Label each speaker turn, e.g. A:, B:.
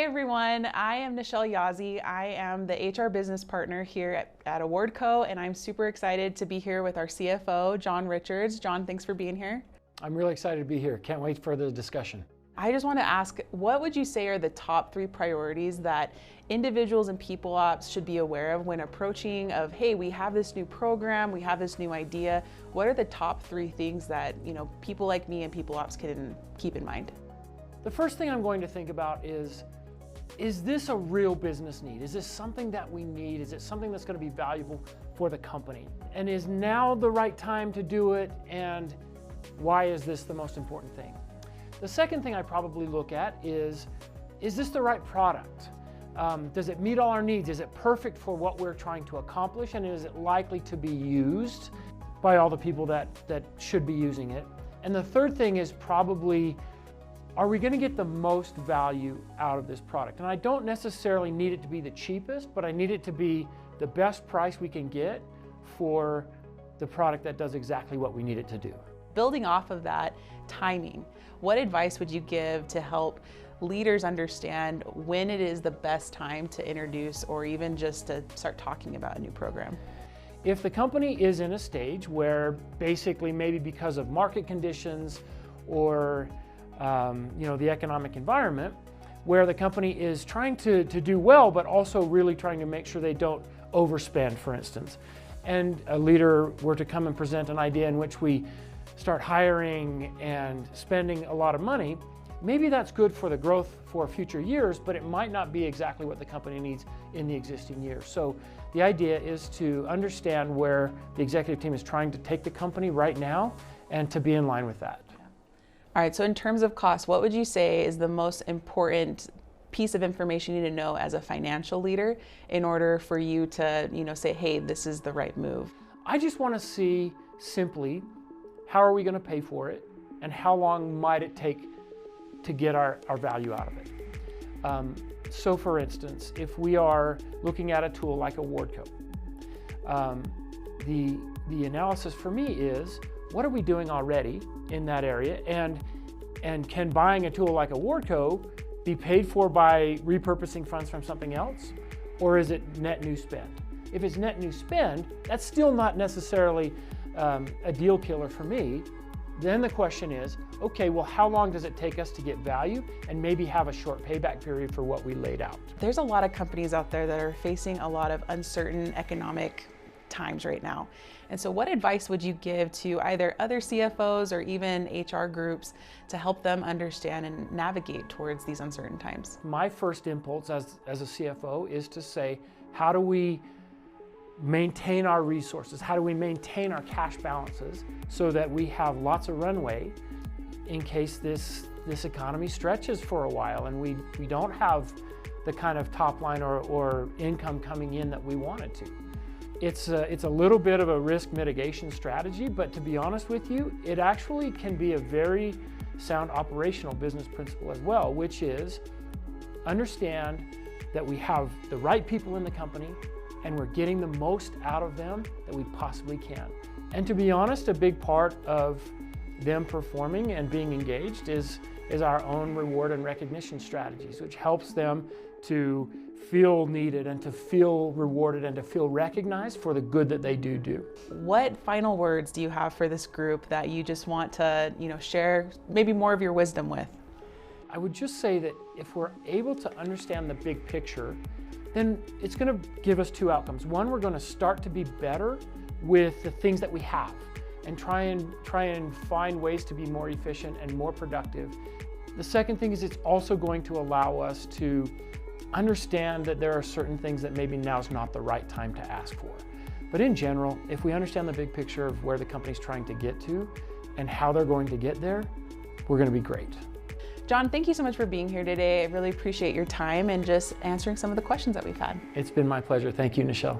A: everyone, I am Nichelle Yazzie. I am the HR business partner here at Awardco, and I'm super excited to be here with our CFO, John Richards. John, thanks for being here.
B: I'm really excited to be here. Can't wait for the discussion.
A: I just want to ask, what would you say are the top 3 priorities that individuals and people ops should be aware of when approaching of, hey, we have this new program, we have this new idea. What are the top 3 things that, people like me and people ops can keep in mind?
B: The first thing I'm going to think about is this a real business need? Is this something that we need? Is it something that's going to be valuable for the company? And is now the right time to do it? And why is this the most important thing? The second thing I probably look at is this the right product? Does it meet all our needs? Is it perfect for what we're trying to accomplish? And is it likely to be used by all the people that should be using it? And the third thing is probably, are we going to get the most value out of this product? And I don't necessarily need it to be the cheapest, but I need it to be the best price we can get for the product that does exactly what we need it to do.
A: Building off of that, timing. What advice would you give to help leaders understand when it is the best time to introduce or even just to start talking about a new program?
B: If the company is in a stage where basically maybe because of market conditions or the economic environment, where the company is trying to do well, but also really trying to make sure they don't overspend, for instance, and a leader were to come and present an idea in which we start hiring and spending a lot of money, maybe that's good for the growth for future years, but it might not be exactly what the company needs in the existing years. So the idea is to understand where the executive team is trying to take the company right now and to be in line with that.
A: All right, so in terms of cost, what would you say is the most important piece of information you need to know as a financial leader in order for you to, say, hey, this is the right move?
B: I just want to see simply, how are we going to pay for it and how long might it take to get our value out of it? So for instance, if we are looking at a tool like Awardco, the analysis for me is, what are we doing already in that area, and can buying a tool like Awardco be paid for by repurposing funds from something else, or is it net new spend? If it's net new spend, that's still not necessarily a deal killer for me. Then the question is, okay, well, how long does it take us to get value and maybe have a short payback period for what we laid out?
A: There's a lot of companies out there that are facing a lot of uncertain economic times right now. And so what advice would you give to either other CFOs or even HR groups to help them understand and navigate towards these uncertain times?
B: My first impulse as a CFO is to say, how do we maintain our resources? How do we maintain our cash balances so that we have lots of runway in case this economy stretches for a while and we don't have the kind of top line or income coming in that we want it to? It's a little bit of a risk mitigation strategy, but to be honest with you, it actually can be a very sound operational business principle as well, which is understand that we have the right people in the company and we're getting the most out of them that we possibly can. And to be honest, a big part of them performing and being engaged is our own reward and recognition strategies, which helps them to feel needed and to feel rewarded and to feel recognized for the good that they do.
A: What final words do you have for this group that you just want to, share maybe more of your wisdom with?
B: I would just say that if we're able to understand the big picture, then it's going to give us 2 outcomes. One, we're going to start to be better with the things that we have and try and find ways to be more efficient and more productive. The second thing is it's also going to allow us to understand that there are certain things that maybe now's not the right time to ask for. But in general, if we understand the big picture of where the company's trying to get to and how they're going to get there, we're going to be great.
A: John, thank you so much for being here today. I really appreciate your time and just answering some of the questions that we've had.
B: It's been my pleasure. Thank you, Nichelle.